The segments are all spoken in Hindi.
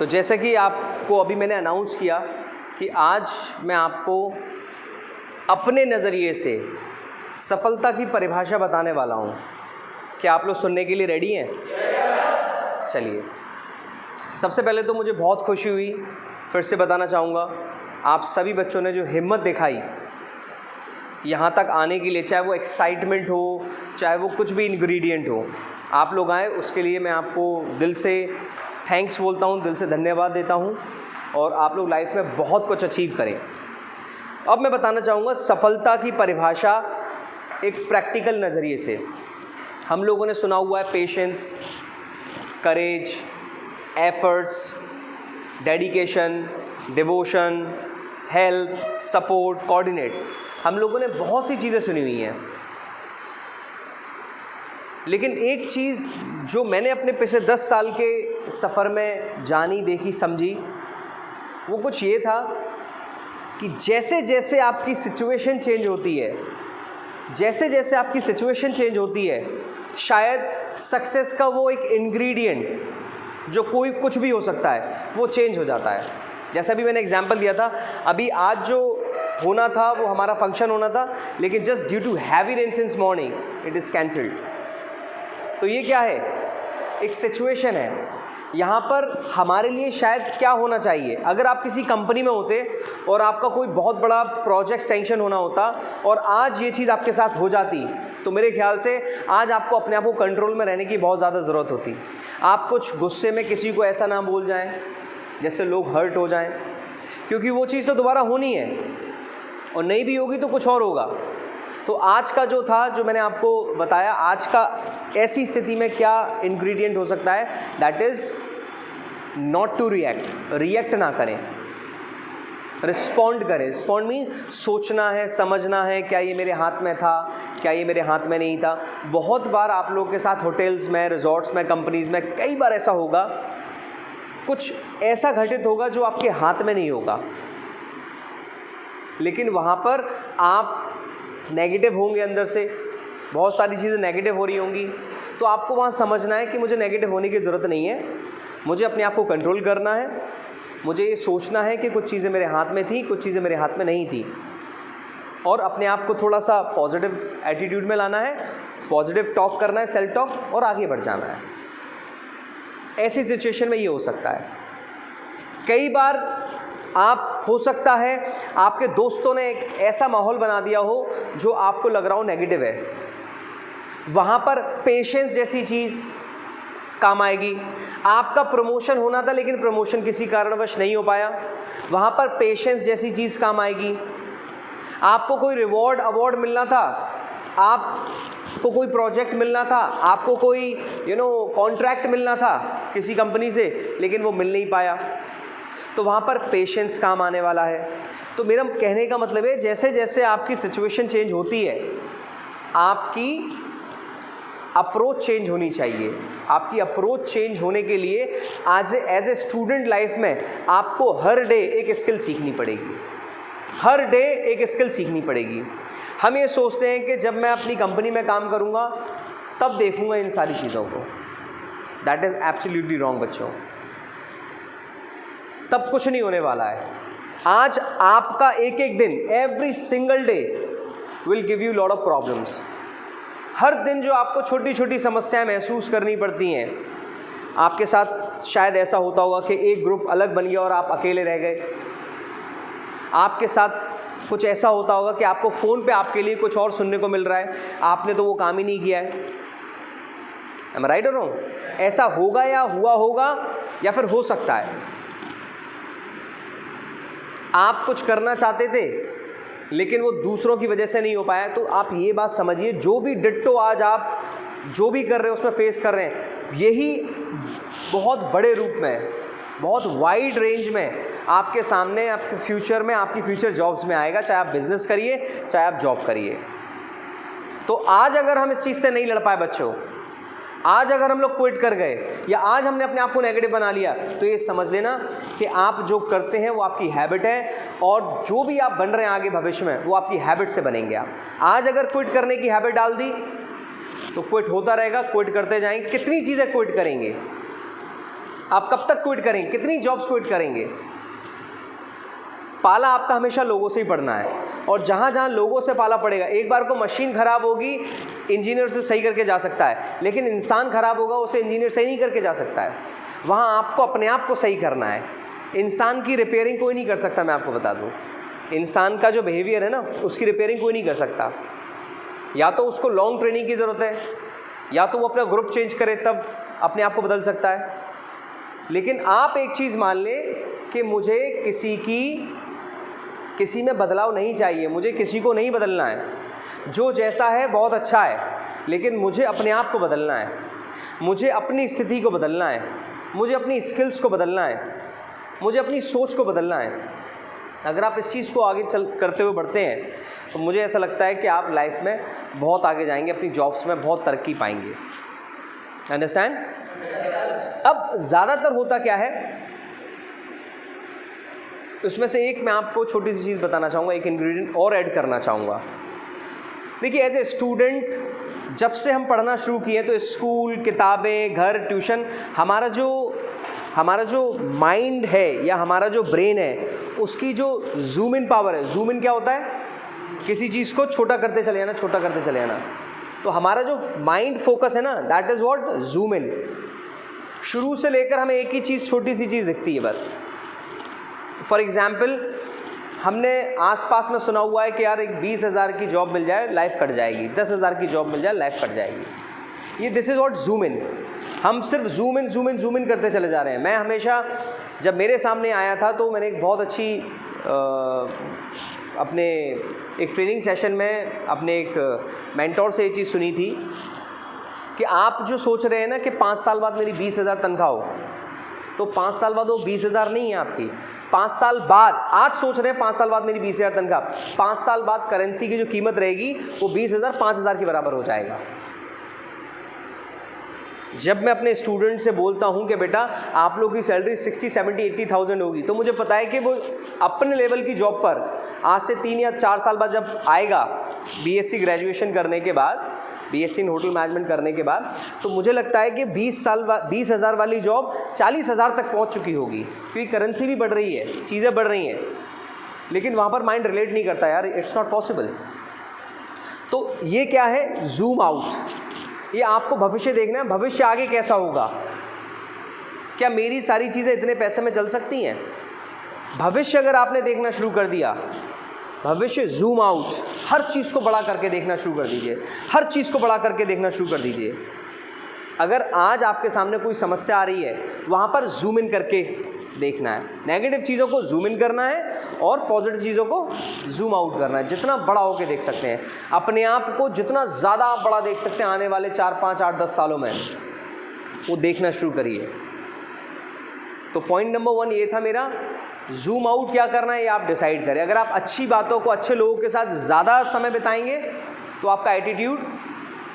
तो जैसे कि आपको अभी मैंने अनाउंस किया कि आज मैं आपको अपने नज़रिए से सफलता की परिभाषा बताने वाला हूँ। क्या आप लोग सुनने के लिए रेडी हैं? चलिए, सबसे पहले तो मुझे बहुत खुशी हुई, फिर से बताना चाहूँगा, आप सभी बच्चों ने जो हिम्मत दिखाई यहाँ तक आने के लिए, चाहे वो एक्साइटमेंट हो, चाहे वो कुछ भी इंग्रेडिएंट हो, आप लोग आए, उसके लिए मैं आपको दिल से थैंक्स बोलता हूँ, दिल से धन्यवाद देता हूँ। और आप लोग लाइफ में बहुत कुछ अचीव करें। अब मैं बताना चाहूँगा सफलता की परिभाषा एक प्रैक्टिकल नज़रिए से। हम लोगों ने सुना हुआ है patience, courage, efforts, dedication, devotion, help, support, coordinate. हम लोगों ने बहुत सी चीज़ें सुनी हुई हैं, लेकिन एक चीज़ जो मैंने अपने पिछले 10 साल के सफ़र में जानी, देखी, समझी, वो कुछ ये था कि जैसे जैसे आपकी सिचुएशन चेंज होती है, जैसे जैसे आपकी सिचुएशन चेंज होती है, शायद सक्सेस का वो एक इंग्रेडिएंट जो कोई कुछ भी हो सकता है, वो चेंज हो जाता है। जैसा अभी मैंने एग्जांपल दिया था, अभी आज जो होना था वो हमारा फंक्शन होना था, लेकिन just due to heavy rain since morning it is cancelled. तो ये क्या है? एक सिचुएशन है। यहाँ पर हमारे लिए शायद क्या होना चाहिए, अगर आप किसी कंपनी में होते और आपका कोई बहुत बड़ा प्रोजेक्ट सैंक्शन होना होता और आज ये चीज़ आपके साथ हो जाती, तो मेरे ख्याल से आज आपको अपने आप को कंट्रोल में रहने की बहुत ज़्यादा ज़रूरत होती। आप कुछ गुस्से में किसी को ऐसा ना बोल जाएं जैसे लोग हर्ट हो जाएं, क्योंकि वो चीज़ तो दोबारा होनी है और नहीं भी होगी तो कुछ और होगा। तो आज का जो था, जो मैंने आपको बताया, आज का ऐसी स्थिति में क्या इंग्रेडिएंट हो सकता है, that is not to react ना करें, रिस्पॉन्ड करें। रिस्पॉन्ड मीन सोचना है, समझना है, क्या ये मेरे हाथ में था, क्या ये मेरे हाथ में नहीं था। बहुत बार आप लोगों के साथ होटल्स में, रिजॉर्ट्स में, कंपनीज़ में कई बार ऐसा होगा, कुछ ऐसा घटित होगा जो आपके हाथ में नहीं होगा, लेकिन वहाँ पर आप नेगेटिव होंगे, अंदर से बहुत सारी चीज़ें नेगेटिव हो रही होंगी। तो आपको वहाँ समझना है कि मुझे नेगेटिव होने की ज़रूरत नहीं है, मुझे अपने आप को कंट्रोल करना है, मुझे ये सोचना है कि कुछ चीज़ें मेरे हाथ में थी, कुछ चीज़ें मेरे हाथ में नहीं थी, और अपने आप को थोड़ा सा पॉजिटिव एटीट्यूड में लाना है, पॉजिटिव टॉक करना है, सेल्फ टॉक, और आगे बढ़ जाना है। ऐसी सिचुएशन में ये हो सकता है। कई बार आप, हो सकता है आपके दोस्तों ने एक ऐसा माहौल बना दिया हो जो आपको लग रहा हो नेगेटिव है, वहाँ पर पेशेंस जैसी चीज़ काम आएगी। आपका प्रमोशन होना था लेकिन प्रमोशन किसी कारणवश नहीं हो पाया, वहाँ पर पेशेंस जैसी चीज़ काम आएगी। आपको कोई रिवॉर्ड अवार्ड मिलना था, आपको कोई प्रोजेक्ट मिलना था, आपको कोई कॉन्ट्रैक्ट मिलना था किसी कंपनी से, लेकिन वो मिल नहीं पाया, तो वहाँ पर पेशेंस काम आने वाला है। तो मेरा कहने का मतलब है, जैसे जैसे आपकी सिचुएशन चेंज होती है, आपकी अप्रोच चेंज होनी चाहिए। आपकी अप्रोच चेंज होने के लिए एज ए स्टूडेंट लाइफ में आपको हर डे एक स्किल सीखनी पड़ेगी, हर डे एक स्किल सीखनी पड़ेगी। हम ये सोचते हैं कि जब मैं अपनी कंपनी में काम करूँगा तब देखूँगा इन सारी चीज़ों को। दैट इज़ एब्सोल्युटली रॉन्ग बच्चों। तब कुछ नहीं होने वाला है। आज आपका एक एक दिन, every single day will give you lot of problems. हर दिन जो आपको छोटी छोटी समस्याएं महसूस करनी पड़ती हैं, आपके साथ शायद ऐसा होता होगा कि एक ग्रुप अलग बन गया और आप अकेले रह गए। आपके साथ कुछ ऐसा होता होगा कि आपको फ़ोन पे आपके लिए कुछ और सुनने को मिल रहा है, आपने तो वो काम ही नहीं किया है। एम आई राइट और रॉन्ग? ऐसा होगा या हुआ होगा, या फिर हो सकता है आप कुछ करना चाहते थे लेकिन वो दूसरों की वजह से नहीं हो पाया। तो आप ये बात समझिए, जो भी डिट्टो आज आप जो भी कर रहे हैं उसमें फेस कर रहे हैं, यही बहुत बड़े रूप में, बहुत वाइड रेंज में आपके सामने, आपके फ्यूचर में, आपकी फ्यूचर जॉब्स में आएगा, चाहे आप बिजनेस करिए, चाहे आप जॉब करिए। तो आज अगर हम इस चीज़ से नहीं लड़ पाए बच्चों, आज अगर हम लोग क्विट कर गए या आज हमने अपने आप को नेगेटिव बना लिया, तो ये समझ लेना कि आप जो करते हैं वो आपकी हैबिट है, और जो भी आप बन रहे हैं आगे भविष्य में वो आपकी हैबिट से बनेंगे। आप आज अगर क्विट करने की हैबिट डाल दी तो क्विट होता रहेगा, क्विट करते जाएंगे। कितनी चीज़ें क्विट करेंगे? आप कब तक क्विट करेंगे, कितनी जॉब्स क्विट करेंगे? पाला आपका हमेशा लोगों से ही पड़ना है, और जहाँ जहाँ लोगों से पाला पड़ेगा, एक बार को मशीन ख़राब होगी इंजीनियर से सही करके जा सकता है, लेकिन इंसान ख़राब होगा उसे इंजीनियर सही नहीं करके जा सकता है। वहाँ आपको अपने आप को सही करना है। इंसान की रिपेयरिंग कोई नहीं कर सकता, मैं आपको बता दूँ। इंसान का जो बिहेवियर है ना, उसकी रिपेयरिंग कोई नहीं कर सकता। या तो उसको लॉन्ग ट्रेनिंग की ज़रूरत है, या तो वो अपना ग्रुप चेंज करे तब अपने आप को बदल सकता है। लेकिन आप एक चीज़ मान लें कि मुझे किसी में बदलाव नहीं चाहिए, मुझे किसी को नहीं बदलना है। जो जैसा है बहुत अच्छा है, लेकिन मुझे अपने आप को बदलना है, मुझे अपनी स्थिति को बदलना है, मुझे अपनी स्किल्स को बदलना है, मुझे अपनी सोच को बदलना है। अगर आप इस चीज़ को आगे करते हुए बढ़ते हैं तो मुझे ऐसा लगता है कि आप लाइफ में बहुत आगे जाएंगे, अपनी जॉब्स में बहुत तरक्की पाएंगे। अंडरस्टैंड? अब ज़्यादातर होता क्या है, उसमें से एक मैं आपको छोटी सी चीज़ बताना चाहूँगा, एक इंग्रेडिएंट और ऐड करना चाहूँगा। देखिए, एज ए स्टूडेंट जब से हम पढ़ना शुरू किए तो स्कूल, किताबें, घर, ट्यूशन, हमारा जो माइंड है या हमारा जो ब्रेन है, उसकी जो जूम इन पावर है, जूम इन क्या होता है? किसी चीज़ को छोटा करते चले जाना, छोटा करते चले जाना। तो हमारा जो माइंड फोकस है ना, that is what zoom in. शुरू से लेकर हमें एक ही चीज़, छोटी सी चीज़ दिखती है बस। फॉर एग्ज़ाम्पल, हमने आसपास में सुना हुआ है कि यार एक 20,000 की जॉब मिल जाए लाइफ कट जाएगी, 10,000 की जॉब मिल जाए लाइफ कट जाएगी। ये this is what zoom in. हम सिर्फ जूम इन करते चले जा रहे हैं। मैं हमेशा, जब मेरे सामने आया था तो मैंने एक बहुत अच्छी अपने एक ट्रेनिंग सेशन में अपने एक मेंटोर से ये चीज़ सुनी थी कि आप जो सोच रहे हैं ना कि 5 साल बाद मेरी 20,000 तनख्वाह हो, तो 5 साल बाद वो 20,000 नहीं है आपकी। 5 साल बाद, आज सोच रहे हैं 5 साल बाद मेरी 20,000 तनख्वाह, 5 साल बाद करेंसी की जो कीमत रहेगी वो 20,000 5,000 के बराबर हो जाएगा। जब मैं अपने स्टूडेंट से बोलता हूं कि बेटा आप लोग की सैलरी 60, 70, 80,000 होगी, तो मुझे पता है कि वो अपने लेवल की जॉब पर आज से 3 या 4 साल बाद जब आएगा, बीएससी ग्रेजुएशन करने के बाद, बीएससी इन होटल मैनेजमेंट करने के बाद, तो मुझे लगता है कि 20,000 वाली जॉब 40,000 तक पहुंच चुकी होगी, क्योंकि करेंसी भी बढ़ रही है, चीज़ें बढ़ रही हैं। लेकिन वहाँ पर माइंड रिलेट नहीं करता, यार इट्स नॉट पॉसिबल। तो ये क्या है? Zoom out. ये आपको भविष्य देखना है, भविष्य आगे कैसा होगा, क्या मेरी सारी चीज़ें इतने पैसे में चल सकती हैं? भविष्य अगर आपने देखना शुरू कर दिया, भविष्य जूम आउट, हर चीज़ को बड़ा करके देखना शुरू कर दीजिए, हर चीज़ को बड़ा करके देखना शुरू कर दीजिए। अगर आज आपके सामने कोई समस्या आ रही है, वहाँ पर जूम इन करके देखना है। नेगेटिव चीज़ों को जूम इन करना है और पॉजिटिव चीज़ों को जूम आउट करना है। जितना बड़ा होकर देख सकते हैं अपने आप को, जितना ज़्यादा आप बड़ा देख सकते हैं आने वाले 4, 5, 8, 10 सालों में, वो देखना शुरू करिए। तो पॉइंट नंबर 1 ये था मेरा, जूम आउट क्या करना है ये आप डिसाइड करें। अगर आप अच्छी बातों को, अच्छे लोगों के साथ ज़्यादा समय बिताएंगे तो आपका एटीट्यूड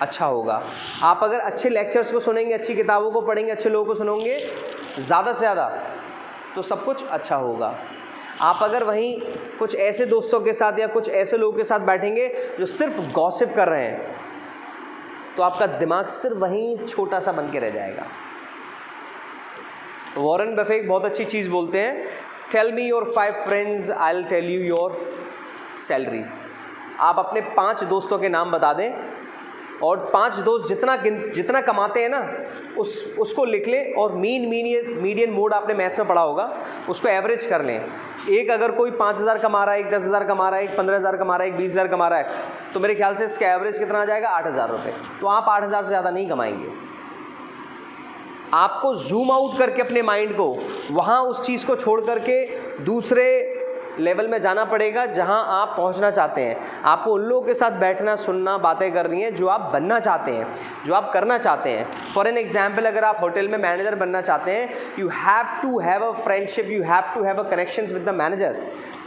अच्छा होगा। आप अगर अच्छे लेक्चर्स को सुनेंगे, अच्छी किताबों को पढ़ेंगे, अच्छे लोगों को सुनेंगे ज़्यादा से ज़्यादा, तो सब कुछ अच्छा होगा। आप अगर वहीं कुछ ऐसे दोस्तों के साथ या कुछ ऐसे लोगों के साथ बैठेंगे जो सिर्फ गॉसिप कर रहे हैं, तो आपका दिमाग सिर्फ वहीं छोटा सा बन के रह जाएगा। वॉरेन बफेट बहुत अच्छी चीज़ बोलते हैं, tell me your 5 friends, I will tell you your salary. आप अपने 5 दोस्तों के नाम बता दें और 5 दोस्त जितना कमाते हैं ना उसको लिख लें, और मीडियन मोड आपने मैथ्स में पढ़ा होगा, उसको एवरेज कर लें। एक अगर कोई 5,000 कमा रहा है, एक 10,000 कमा रहा है, एक 15,000 कमा रहा है, एक 20,000 कमा रहा है, तो मेरे ख्याल से इसका एवरेज कितना आ जाएगा? 8,000 रुपये। तो आप 8,000 से ज़्यादा नहीं कमाएंगे। आपको जूम आउट करके अपने माइंड को वहाँ उस चीज़ को छोड़ करके दूसरे लेवल में जाना पड़ेगा जहां आप पहुंचना चाहते हैं। आपको उन लोगों के साथ बैठना, सुनना, बातें करनी है जो आप बनना चाहते हैं, जो आप करना चाहते हैं। फॉर एन एग्जाम्पल, अगर आप होटल में मैनेजर बनना चाहते हैं, you have to have a friendship, you have to have a connections with the manager.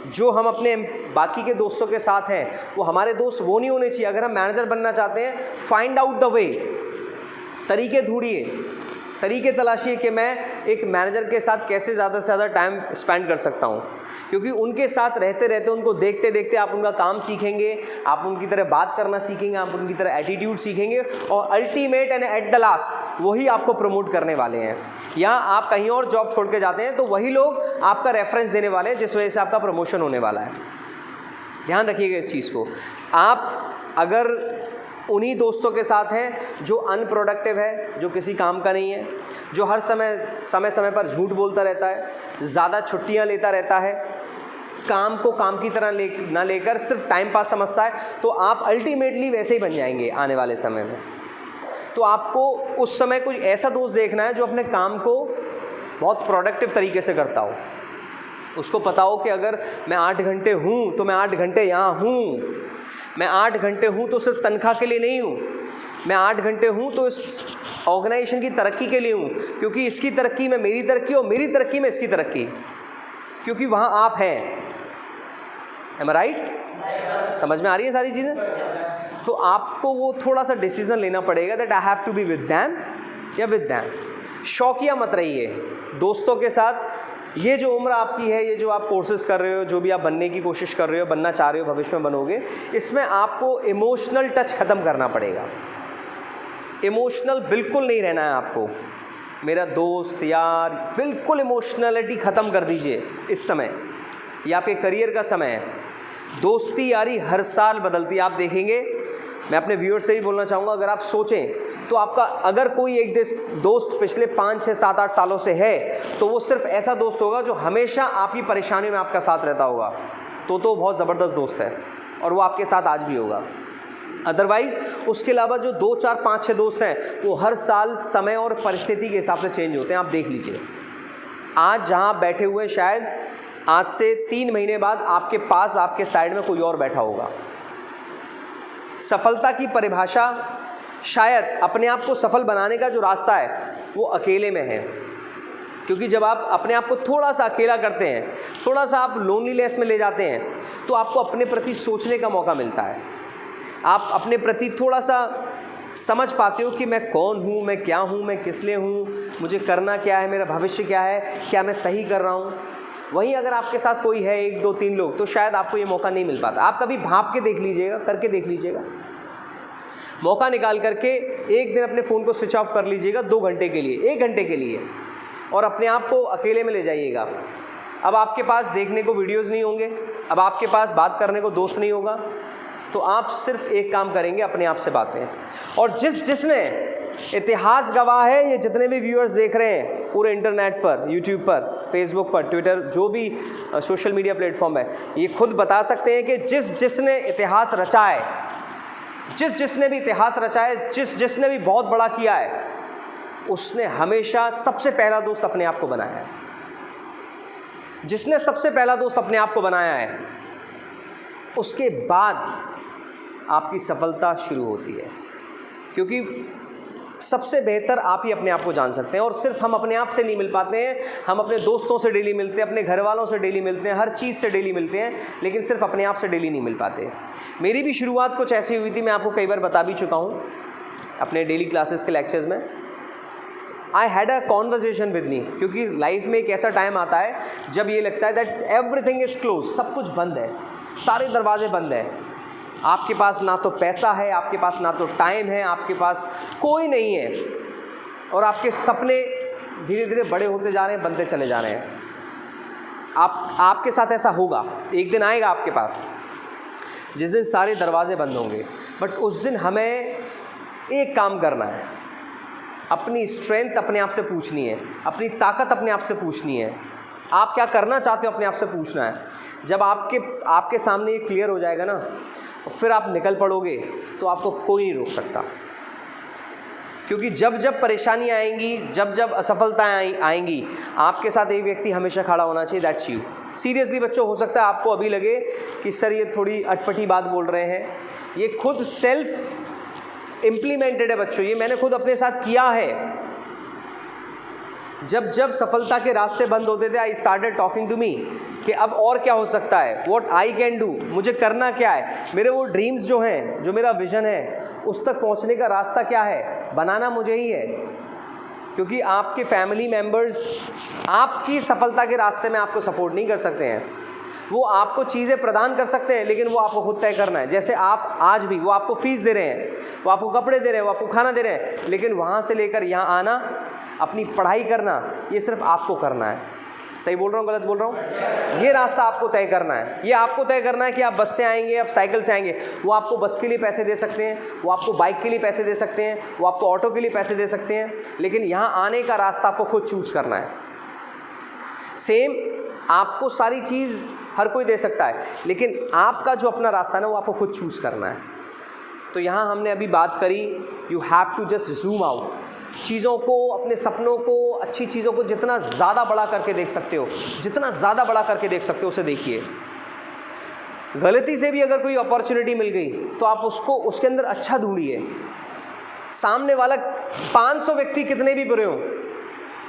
जो हम अपने बाकी के दोस्तों के साथ हैं वो हमारे दोस्त वो नहीं होने चाहिए। अगर हम मैनेजर बनना चाहते हैं, फाइंड आउट द वे, तरीके ढूंढिए। तरीके तलाशिए कि मैं एक मैनेजर के साथ कैसे ज़्यादा से ज़्यादा टाइम स्पेंड कर सकता हूँ, क्योंकि उनके साथ रहते रहते, उनको देखते देखते आप उनका काम सीखेंगे, आप उनकी तरह बात करना सीखेंगे, आप उनकी तरह एटीट्यूड सीखेंगे, और ultimate and at the last वही आपको प्रमोट करने वाले हैं। या आप कहीं और जॉब छोड़ के जाते हैं तो वही लोग आपका रेफरेंस देने वाले हैं, जिस वजह से आपका प्रमोशन होने वाला है। ध्यान रखिएगा इस चीज़ को। आप अगर उन्हीं दोस्तों के साथ हैं जो अनप्रोडक्टिव है, जो किसी काम का नहीं है, जो हर समय पर झूठ बोलता रहता है, ज़्यादा छुट्टियां लेता रहता है, काम को काम की तरह ना लेकर सिर्फ टाइम पास समझता है, तो आप अल्टीमेटली वैसे ही बन जाएंगे आने वाले समय में। तो आपको उस समय कोई ऐसा दोस्त देखना है जो अपने काम को बहुत प्रोडक्टिव तरीके से करता हो। उसको पता हो कि अगर मैं 8 घंटे हूँ तो मैं 8 घंटे यहाँ हूँ, मैं 8 घंटे हूँ तो सिर्फ तनख्वाह के लिए नहीं हूँ, मैं 8 घंटे हूँ तो इस ऑर्गेनाइजेशन की तरक्की के लिए हूँ, क्योंकि इसकी तरक्की में मेरी तरक्की और मेरी तरक्की में इसकी तरक्की, क्योंकि वहाँ आप हैं। एम आई राइट? समझ में आ रही है सारी चीज़ें? तो आपको वो थोड़ा सा डिसीजन लेना पड़ेगा that I have to be with them या विद दैम। शौकिया मत रहिए दोस्तों के साथ। ये जो उम्र आपकी है, ये जो आप कोर्सेज कर रहे हो, जो भी आप बनने की कोशिश कर रहे हो, बनना चाह रहे हो, भविष्य में बनोगे, इसमें आपको इमोशनल टच ख़त्म करना पड़ेगा। इमोशनल बिल्कुल नहीं रहना है आपको। मेरा दोस्त यार, बिल्कुल इमोशनलिटी ख़त्म कर दीजिए इस समय। ये आपके करियर का समय है। दोस्ती यारी हर साल बदलती है, आप देखेंगे। मैं अपने व्यूअर्स से ही बोलना चाहूँगा, अगर आप सोचें तो आपका अगर कोई एक दोस्त पिछले 5, 6, 7, 8 सालों से है, तो वो सिर्फ ऐसा दोस्त होगा जो हमेशा आपकी परेशानी में आपका साथ रहता होगा, तो बहुत ज़बरदस्त दोस्त है और वो आपके साथ आज भी होगा। अदरवाइज़ उसके अलावा जो 2, 4, 5, 6 दोस्त हैं, वो हर साल समय और परिस्थिति के हिसाब से चेंज होते हैं। आप देख लीजिए, आज जहाँ बैठे हुए शायद आज से 3 महीने बाद आपके पास, आपके साइड में कोई और बैठा होगा। सफलता की परिभाषा शायद अपने आप को सफल बनाने का जो रास्ता है वो अकेले में है, क्योंकि जब आप अपने आप को थोड़ा सा अकेला करते हैं, थोड़ा सा आप लोनलीनेस में ले जाते हैं, तो आपको अपने प्रति सोचने का मौका मिलता है। आप अपने प्रति थोड़ा सा समझ पाते हो कि मैं कौन हूँ, मैं क्या हूँ, मैं किस लिए हूँ, मुझे करना क्या है, मेरा भविष्य क्या है, क्या मैं सही कर रहा हूँ। वहीं अगर आपके साथ कोई है, 1, 2, 3 लोग, तो शायद आपको ये मौका नहीं मिल पाता। आप कभी भांप के देख लीजिएगा, करके देख लीजिएगा, मौका निकाल करके एक दिन अपने फ़ोन को स्विच ऑफ कर लीजिएगा 2 घंटे के लिए, 1 घंटे के लिए, और अपने आप को अकेले में ले जाइएगा। अब आपके पास देखने को वीडियोज़ नहीं होंगे, अब आपके पास बात करने को दोस्त नहीं होगा, तो आप सिर्फ एक काम करेंगे, अपने आप से बातें। और जिसने इतिहास गवाह है, ये जितने भी व्यूअर्स देख रहे हैं पूरे इंटरनेट पर, यूट्यूब पर, फेसबुक पर, ट्विटर, जो भी सोशल मीडिया प्लेटफॉर्म है, ये खुद बता सकते हैं कि जिसने इतिहास रचा है, जिसने भी इतिहास रचा है, जिसने भी बहुत बड़ा किया है, उसने हमेशा सबसे पहला दोस्त अपने आप को बनाया है। जिसने सबसे पहला दोस्त अपने आप को बनाया है, उसके बाद आपकी सफलता शुरू होती है, क्योंकि सबसे बेहतर आप ही अपने आप को जान सकते हैं। और सिर्फ हम अपने आप से नहीं मिल पाते हैं, हम अपने दोस्तों से डेली मिलते हैं, अपने घर वालों से डेली मिलते हैं, हर चीज़ से डेली मिलते हैं, लेकिन सिर्फ अपने आप से डेली नहीं मिल पाते। मेरी भी शुरुआत कुछ ऐसी हुई थी, मैं आपको कई बार बता भी चुका हूँ अपने डेली क्लासेस के लेक्चर्स में। I had a conversation with me, क्योंकि लाइफ में एक ऐसा टाइम आता है जब ये लगता है दैट एवरीथिंग इज़ क्लोज, सब कुछ बंद है, सारे दरवाजे बंद हैं। आपके पास ना तो पैसा है, आपके पास ना तो टाइम है, आपके पास कोई नहीं है, और आपके सपने धीरे धीरे बड़े होते जा रहे हैं, बनते चले जा रहे हैं। आपके साथ ऐसा होगा, एक दिन आएगा आपके पास जिस दिन सारे दरवाजे बंद होंगे, बट उस दिन हमें एक काम करना है, अपनी स्ट्रेंथ अपने आप से पूछनी है, अपनी ताकत अपने आप से पूछनी है, आप क्या करना चाहते हो अपने आप से पूछना है। जब आपके सामने ये क्लियर हो जाएगा ना, फिर आप निकल पड़ोगे तो आपको कोई नहीं रोक सकता। क्योंकि जब जब परेशानियाँ आएंगी, जब जब असफलताएँ आएंगी, आपके साथ एक व्यक्ति हमेशा खड़ा होना चाहिए, दैट्स यू। सीरियसली बच्चों, हो सकता है आपको अभी लगे कि सर ये थोड़ी अटपटी बात बोल रहे हैं, ये खुद सेल्फ इम्प्लीमेंटेड है बच्चों, ये मैंने खुद अपने साथ किया है। जब जब सफलता के रास्ते बंद होते थे, I started talking to me कि अब और क्या हो सकता है, व्हाट आई कैन डू, मुझे करना क्या है, मेरे वो ड्रीम्स जो हैं, जो मेरा विजन है, उस तक पहुंचने का रास्ता क्या है, बनाना मुझे ही है। क्योंकि आपके फैमिली मेम्बर्स आपकी सफलता के रास्ते में आपको सपोर्ट नहीं कर सकते हैं। वो आपको चीज़ें प्रदान कर सकते हैं, लेकिन वो आपको खुद तय करना है। जैसे आप आज भी, वो आपको फीस दे रहे हैं, वो आपको कपड़े दे रहे हैं, वो आपको खाना दे रहे हैं, लेकिन वहाँ से लेकर यहाँ आना, अपनी पढ़ाई करना, ये सिर्फ आपको करना है। सही बोल रहा हूँ, गलत बोल रहा हूँ? ये रास्ता आपको तय करना है। ये आपको तय करना है कि आप बस से आएंगे, आप साइकिल से आएंगे। वो आपको बस के लिए पैसे दे सकते हैं, वो आपको बाइक के लिए पैसे दे सकते हैं, वो आपको ऑटो के लिए पैसे दे सकते हैं, लेकिन यहाँ आने का रास्ता आपको खुद चूज़ करना है। सेम आपको सारी चीज़ हर कोई दे सकता है, लेकिन आपका जो अपना रास्ता है ना, वो आपको खुद चूज़ करना है। तो यहाँ हमने अभी बात करी, you have to just zoom out. चीज़ों को, अपने सपनों को, अच्छी चीज़ों को जितना ज़्यादा बड़ा करके देख सकते हो, जितना ज़्यादा बड़ा करके देख सकते हो, उसे देखिए। गलती से भी अगर कोई अपॉर्चुनिटी मिल गई तो आप उसको, उसके अंदर अच्छा ढूंढिए। सामने वाला 500 व्यक्ति कितने भी बुरे हों,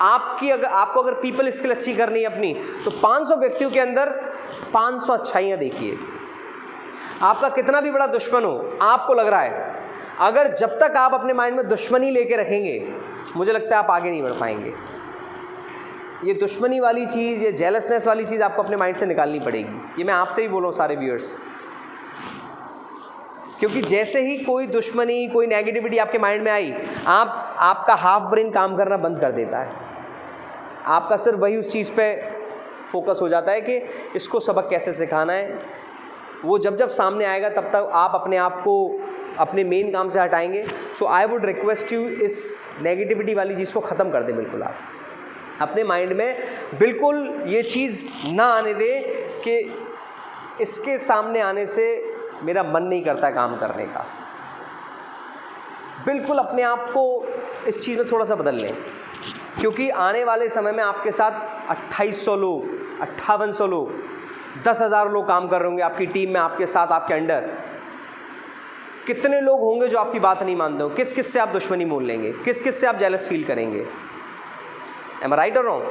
आपको अगर पीपल स्किल अच्छी करनी है अपनी, तो 500 व्यक्तियों के अंदर 500 अच्छाइयाँ देखिए। आपका कितना भी बड़ा दुश्मन हो, आपको लग रहा है, अगर जब तक आप अपने माइंड में दुश्मनी लेके रखेंगे, मुझे लगता है आप आगे नहीं बढ़ पाएंगे। ये दुश्मनी वाली चीज़, ये जेलसनेस वाली चीज़ आपको अपने माइंड से निकालनी पड़ेगी। ये मैं आपसे ही बोल रहा हूँ सारे व्यूअर्स, क्योंकि जैसे ही कोई दुश्मनी, कोई नेगेटिविटी आपके माइंड में आई, आपका हाफ ब्रेन काम करना बंद कर देता है। आपका सिर्फ वही उस चीज़ पे फोकस हो जाता है कि इसको सबक कैसे सिखाना है। वो जब सामने आएगा तब तक आप अपने आप को अपने मेन काम से हटाएंगे। सो आई वुड रिक्वेस्ट यू, इस नेगेटिविटी वाली चीज़ को ख़त्म कर दें बिल्कुल। आप अपने माइंड में बिल्कुल ये चीज़ ना आने दें कि इसके सामने आने से मेरा मन नहीं करता है काम करने का। बिल्कुल अपने आप को इस चीज़ में थोड़ा सा बदल लें, क्योंकि आने वाले समय में आपके साथ 2800 लोग, 5800 लोग, 10,000 लोग काम कर रहे होंगे आपकी टीम में, आपके साथ, आपके अंडर। कितने लोग होंगे जो आपकी बात नहीं मानते हो? किस किस से आप दुश्मनी मोल लेंगे? किस किस से आप जेलस फील करेंगे? एम आई राइट और रॉन्ग?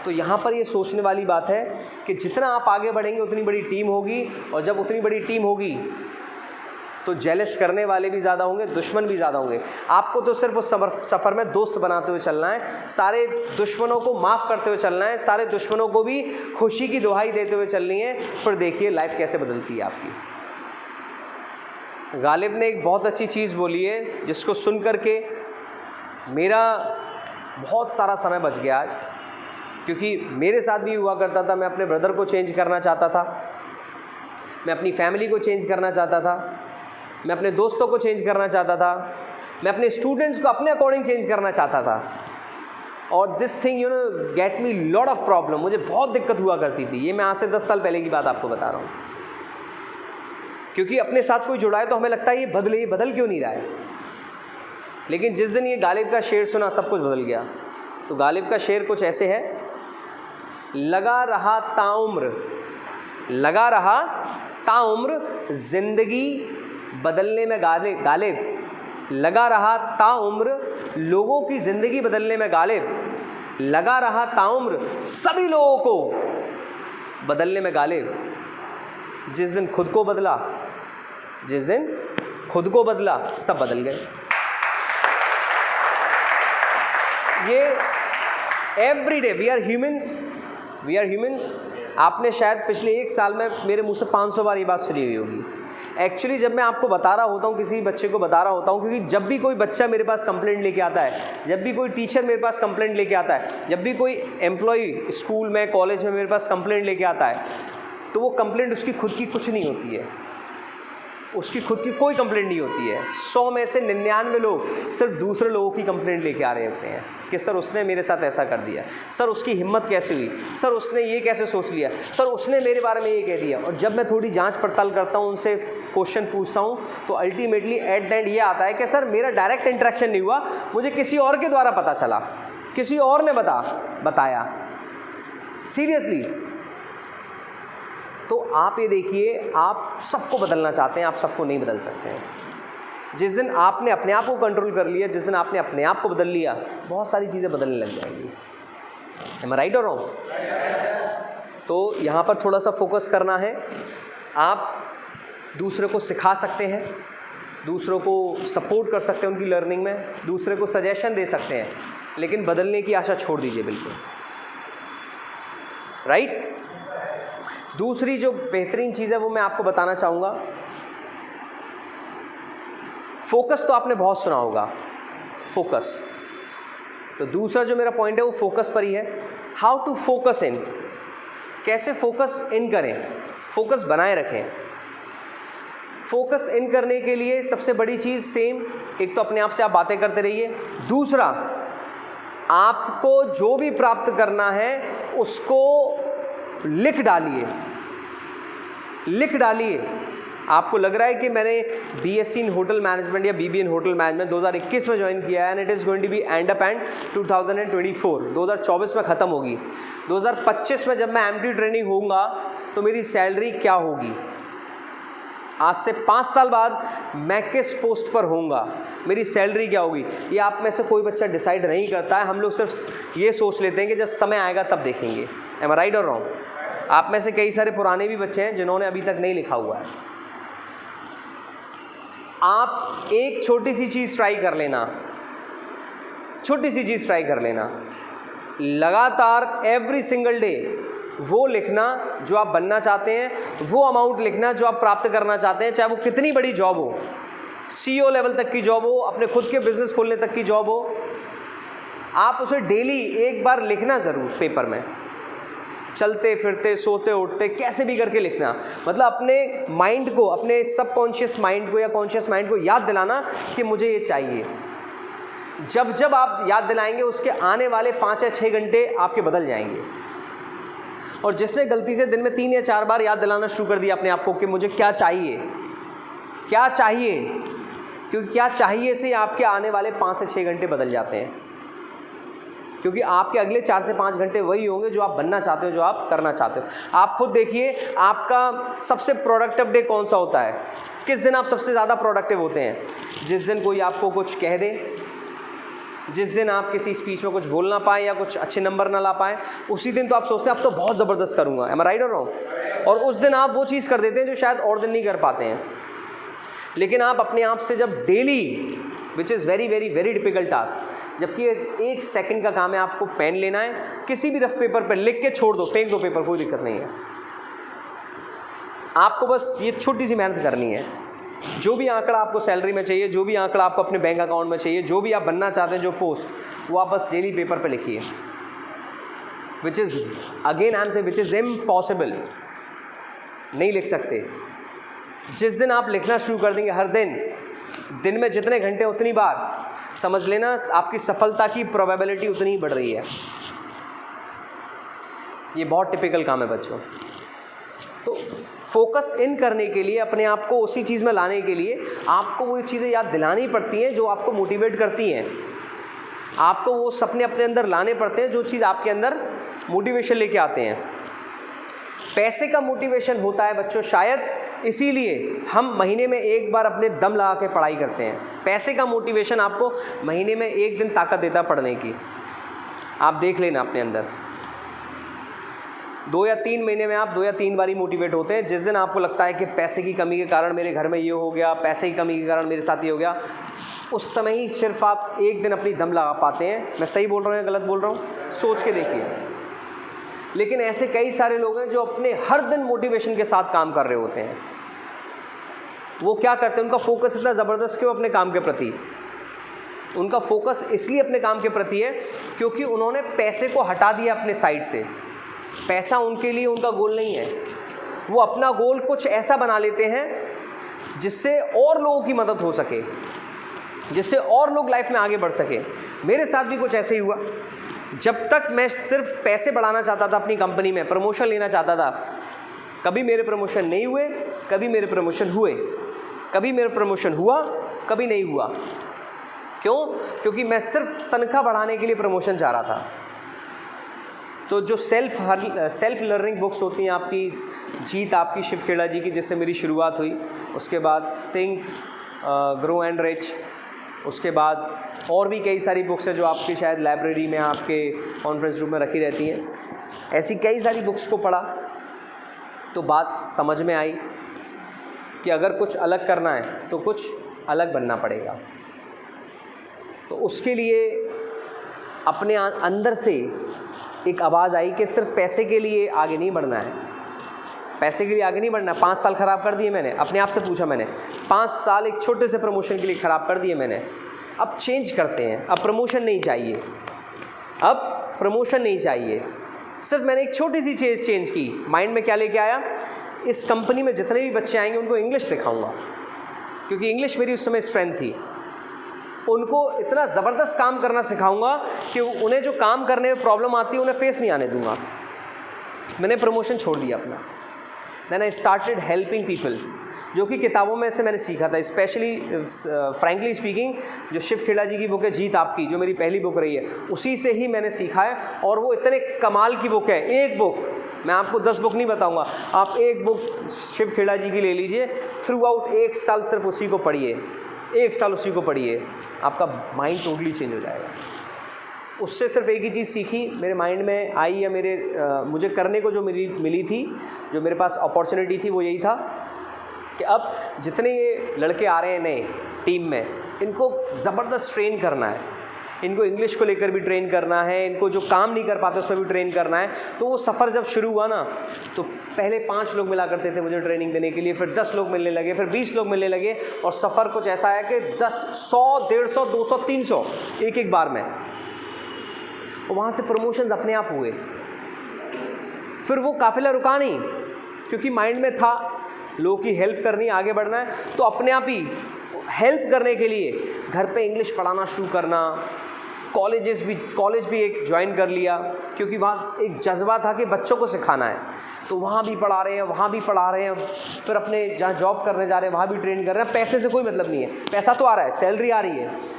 तो यहाँ पर ये सोचने वाली बात है कि जितना आप आगे बढ़ेंगे उतनी बड़ी टीम होगी, और जब उतनी बड़ी टीम होगी तो जेलस करने वाले भी ज़्यादा होंगे, दुश्मन भी ज़्यादा होंगे। आपको तो सिर्फ उस सफ़र में दोस्त बनाते हुए चलना है, सारे दुश्मनों को माफ़ करते हुए चलना है, सारे दुश्मनों को भी खुशी की दुहाई देते हुए चलनी है। फिर देखिए लाइफ कैसे बदलती है आपकी। गालिब ने एक बहुत अच्छी चीज़ बोली है, जिसको सुन कर के मेरा बहुत सारा समय बच गया आज, क्योंकि मेरे साथ भी हुआ करता था। मैं अपने ब्रदर को चेंज करना चाहता था, मैं अपनी फैमिली को चेंज करना चाहता था, मैं अपने दोस्तों को चेंज करना चाहता था, मैं अपने स्टूडेंट्स को अपने अकॉर्डिंग चेंज करना चाहता था। और this thing you know get me lot of problem. मुझे बहुत दिक्कत हुआ करती थी। ये मैं आज से 10 साल पहले की बात आपको बता रहा हूँ, क्योंकि अपने साथ कोई जुड़ा है तो हमें लगता है ये बदल क्यों नहीं रहा है। लेकिन जिस दिन ये गालिब का शेर सुना, सब कुछ बदल गया। तो गालिब का शेर कुछ ऐसे है, लगा रहा ताउम्र, लगा रहा ताउम्र जिंदगी बदलने में गालिब, लगा रहा ताउम्र लोगों की ज़िंदगी बदलने में गालिब, लगा रहा ताउम्र सभी लोगों को बदलने में गालिब। जिस दिन खुद को बदला, जिस दिन खुद को बदला, सब बदल गए। ये every day we are humans, we are humans. आपने शायद पिछले 1 साल में मेरे मुंह से 500 बार ये बात सुनी हुई होगी। एक्चुअली जब मैं आपको बता रहा होता हूँ, किसी बच्चे को बता रहा होता हूँ, क्योंकि जब भी कोई बच्चा मेरे पास कंप्लेंट लेके आता है, जब भी कोई टीचर मेरे पास कंप्लेंट लेके आता है, जब भी कोई एम्प्लॉय स्कूल में, कॉलेज में मेरे पास कंप्लेंट लेके आता है, तो वो कंप्लेंट उसकी खुद की कुछ नहीं होती है, उसकी खुद की कोई कंप्लेंट नहीं होती है। 100 में से 99 लोग सिर्फ दूसरे लोगों की कंप्लेंट लेके आ रहे होते हैं कि सर उसने मेरे साथ ऐसा कर दिया, सर उसकी हिम्मत कैसे हुई, सर उसने ये कैसे सोच लिया, सर उसने मेरे बारे में ये कह दिया। और जब मैं थोड़ी जांच पड़ताल करता हूँ, उनसे क्वेश्चन पूछता हूँ, तो अल्टीमेटली एट द एंड ये आता है कि सर मेरा डायरेक्ट इंटरेक्शन नहीं हुआ, मुझे किसी और के द्वारा पता चला, किसी और ने बताया। सीरियसली। तो आप ये देखिए, आप सबको बदलना चाहते हैं, आप सबको नहीं बदल सकते हैं। जिस दिन आपने अपने आप को कंट्रोल कर लिया, जिस दिन आपने अपने आप को बदल लिया, बहुत सारी चीज़ें बदलने लग जाएंगी। एम आई राइट और रॉन्ग? तो यहाँ पर थोड़ा सा फोकस करना है। आप दूसरे को सिखा सकते हैं, दूसरों को सपोर्ट कर सकते हैं उनकी लर्निंग में, दूसरे को सजेशन दे सकते हैं, लेकिन बदलने की आशा छोड़ दीजिए बिल्कुल। राइट? दूसरी जो बेहतरीन चीज़ है वो मैं आपको बताना चाहूँगा, फोकस तो आपने बहुत सुना होगा, फोकस। तो दूसरा जो मेरा पॉइंट है वो फोकस पर ही है। हाउ टू फोकस इन, कैसे फोकस इन करें, फोकस बनाए रखें। फोकस इन करने के लिए सबसे बड़ी चीज़ सेम, एक तो अपने आप से आप बातें करते रहिए, दूसरा आपको जो भी प्राप्त करना है उसको लिख डालिए, लिख डालिए। आपको लग रहा है कि मैंने बीएससी इन होटल मैनेजमेंट या बीबीए इन होटल मैनेजमेंट 2021 में ज्वाइन किया है, and it is going to be end up and 2024, 2024 में ख़त्म होगी। 2025 में जब मैं एमटी ट्रेनिंग होऊंगा तो मेरी सैलरी क्या होगी, आज से 5 साल बाद मैं किस पोस्ट पर होऊंगा, मेरी सैलरी क्या होगी, ये आप में से कोई बच्चा डिसाइड नहीं करता है। हम लोग सिर्फ ये सोच लेते हैं कि जब समय आएगा तब देखेंगे। एम आई राइट और रॉन्ग? आप में से कई सारे पुराने भी बच्चे हैं जिन्होंने अभी तक नहीं लिखा हुआ है। आप एक छोटी सी चीज़ ट्राई कर लेना, छोटी सी चीज़ ट्राई कर लेना, लगातार एवरी सिंगल डे वो लिखना जो आप बनना चाहते हैं, वो अमाउंट लिखना जो आप प्राप्त करना चाहते हैं, चाहे वो कितनी बड़ी जॉब हो, सीईओ लेवल तक की जॉब हो, अपने खुद के बिजनेस खोलने तक की जॉब हो, आप उसे डेली एक बार लिखना ज़रूर पेपर में, चलते फिरते सोते उठते कैसे भी करके लिखना। मतलब अपने माइंड को, अपने सबकॉन्शियस माइंड को या कॉन्शियस माइंड को याद दिलाना कि मुझे ये चाहिए। जब जब आप याद दिलाएंगे उसके आने वाले 5 या 6 घंटे आपके बदल जाएंगे। और जिसने गलती से दिन में 3 या 4 बार याद दिलाना शुरू कर दिया अपने आप को कि मुझे क्या चाहिए, क्या चाहिए, क्योंकि क्या चाहिए से आपके आने वाले 5 से 6 घंटे बदल जाते हैं, क्योंकि आपके अगले 4 से 5 घंटे वही होंगे जो आप बनना चाहते हो, जो आप करना चाहते हो। आप खुद देखिए आपका सबसे प्रोडक्टिव डे कौन सा होता है, किस दिन आप सबसे ज़्यादा प्रोडक्टिव होते हैं? जिस दिन कोई आपको कुछ कह दे, जिस दिन आप किसी स्पीच में कुछ बोल ना पाए या कुछ अच्छे नंबर ना ला पाए, उसी दिन तो आप सोचते हैं अब तो बहुत ज़बरदस्त करूँगा। एम आई राइट और रॉन्ग? और उस दिन आप वो चीज़ कर देते हैं जो शायद और दिन नहीं कर पाते हैं। लेकिन आप अपने आप से जब daily, which is very very very difficult task, जबकि 1 सेकंड का काम है, आपको पेन लेना है, किसी भी रफ पेपर पर लिख के छोड़ दो, फेंक दो पेपर, कोई दिक्कत नहीं है। आपको बस ये छोटी सी मेहनत करनी है। जो भी आंकड़ा आपको सैलरी में चाहिए, जो भी आंकड़ा आपको अपने बैंक अकाउंट में चाहिए, जो भी आप बनना चाहते हैं, जो पोस्ट, वो आप बस डेली पेपर पे लिखिए। Which is again I am से विच इज़ इम्पॉसिबल, नहीं लिख सकते। जिस दिन आप लिखना शुरू कर देंगे, हर दिन में जितने घंटे उतनी बार, समझ लेना आपकी सफलता की प्रोबेबिलिटी उतनी ही बढ़ रही है। ये बहुत टिपिकल काम है बच्चों। तो फोकस इन करने के लिए, अपने आप को उसी चीज़ में लाने के लिए आपको वो चीज़ें याद दिलानी पड़ती हैं जो आपको मोटिवेट करती हैं। आपको वो सपने अपने अंदर लाने पड़ते हैं जो चीज़ आपके अंदर मोटिवेशन लेके आते हैं। पैसे का मोटिवेशन होता है बच्चों शायद इसीलिए हम महीने में 1 बार अपने दम लगा के पढ़ाई करते हैं। पैसे का मोटिवेशन आपको महीने में 1 दिन ताकत देता पढ़ने की। आप देख लेना अपने अंदर, 2 या 3 महीने में आप 2 या 3 बार ही मोटिवेट होते हैं। जिस दिन आपको लगता है कि पैसे की कमी के कारण मेरे घर में ये हो गया, पैसे की कमी के कारण मेरे साथ ये हो गया, उस समय ही सिर्फ आप 1 दिन अपनी दम लगा पाते हैं। मैं सही बोल रहा हूँ या गलत बोल रहा हूँ, सोच के देखिए। लेकिन ऐसे कई सारे लोग हैं जो अपने हर दिन मोटिवेशन के साथ काम कर रहे होते हैं। वो क्या करते हैं, उनका फोकस इतना ज़बरदस्त क्यों अपने काम के प्रति? उनका फोकस इसलिए अपने काम के प्रति है क्योंकि उन्होंने पैसे को हटा दिया अपने साइड से। पैसा उनके लिए उनका गोल नहीं है। वो अपना गोल कुछ ऐसा बना लेते हैं जिससे और लोगों की मदद हो सके, जिससे और लोग लाइफ में आगे बढ़ सके। मेरे साथ भी कुछ ऐसे ही हुआ। जब तक मैं सिर्फ पैसे बढ़ाना चाहता था अपनी कंपनी में, प्रमोशन लेना चाहता था, कभी मेरे प्रमोशन नहीं हुए, कभी मेरे प्रमोशन हुए, कभी मेरा प्रमोशन हुआ, कभी नहीं हुआ। क्यों? क्योंकि मैं सिर्फ तनख्वाह बढ़ाने के लिए प्रमोशन चाह रहा था। तो जो सेल्फ लर्निंग बुक्स होती हैं आपकी, जीत आपकी शिव खेड़ा जी की, जिससे मेरी शुरुआत हुई, उसके बाद थिंक ग्रो एंड रिच, उसके बाद और भी कई सारी बुक्स हैं जो आपकी शायद लाइब्रेरी में, आपके कॉन्फ्रेंस रूम में रखी रहती हैं। ऐसी कई सारी बुक्स को पढ़ा तो बात समझ में आई कि अगर कुछ अलग करना है तो कुछ अलग बनना पड़ेगा। तो उसके लिए अपने अंदर से एक आवाज़ आई कि सिर्फ पैसे के लिए आगे नहीं बढ़ना है, पैसे के लिए आगे नहीं बढ़ना। 5 साल ख़राब कर दिए मैंने, अपने आप से पूछा मैंने, 5 साल एक छोटे से प्रमोशन के लिए ख़राब कर दिए मैंने। अब चेंज करते हैं, अब प्रमोशन नहीं चाहिए, अब प्रमोशन नहीं चाहिए, सिर्फ मैंने एक छोटी सी चीज़ चेंज की। माइंड में क्या लेके आया, इस कंपनी में जितने भी बच्चे आएंगे उनको इंग्लिश सिखाऊंगा, क्योंकि इंग्लिश मेरी उस समय स्ट्रेंथ थी। उनको इतना ज़बरदस्त काम करना सिखाऊंगा कि उन्हें जो काम करने में प्रॉब्लम आती है उन्हें फेस नहीं आने दूंगा। मैंने प्रमोशन छोड़ दिया अपना। Then I started helping people, जो कि किताबों में से मैंने सीखा था। स्पेशली फ्रैंकली स्पीकिंग, जो शिव खेड़ा जी की बुक है जीत आपकी, जो मेरी पहली बुक रही है, उसी से ही मैंने सीखा है। और वो इतने कमाल की बुक है, एक बुक, मैं आपको 10 बुक नहीं बताऊंगा, आप एक बुक शिव खेड़ा जी की ले लीजिए, थ्रू आउट 1 साल सिर्फ उसी को पढ़िए, 1 साल उसी को पढ़िए, आपका माइंड टोटली चेंज हो जाएगा। उससे सिर्फ एक ही चीज़ सीखी मेरे माइंड में आई, या मुझे करने को जो मिली थी, जो मेरे पास अपॉर्चुनिटी थी, वो यही था कि अब जितने ये लड़के आ रहे हैं नए टीम में, इनको ज़बरदस्त ट्रेन करना है, इनको इंग्लिश को लेकर भी ट्रेन करना है, इनको जो काम नहीं कर पाते उसमें भी ट्रेन करना है। तो वो सफ़र जब शुरू हुआ ना, तो पहले 5 लोग मिला करते थे मुझे ट्रेनिंग देने के लिए, फिर 10 लोग मिलने लगे, फिर 20 लोग मिलने लगे, और सफ़र कुछ ऐसा है कि 10, 100, 150, 200, 300 एक बार में। और वहाँ से प्रमोशंस अपने आप हुए। फिर वो काफ़िला रुका नहीं, क्योंकि माइंड में था लोगों की हेल्प करनी, आगे बढ़ना है, तो अपने आप ही हेल्प करने के लिए घर पे इंग्लिश पढ़ाना शुरू करना, कॉलेज भी एक ज्वाइन कर लिया, क्योंकि वहाँ एक जज्बा था कि बच्चों को सिखाना है। तो वहाँ भी पढ़ा रहे हैं, वहाँ भी पढ़ा रहे हैं, फिर अपने जहाँ जॉब करने जा रहे हैं वहाँ भी ट्रेन कर रहे हैं। पैसे से कोई मतलब नहीं है, पैसा तो आ रहा है, सैलरी आ रही है,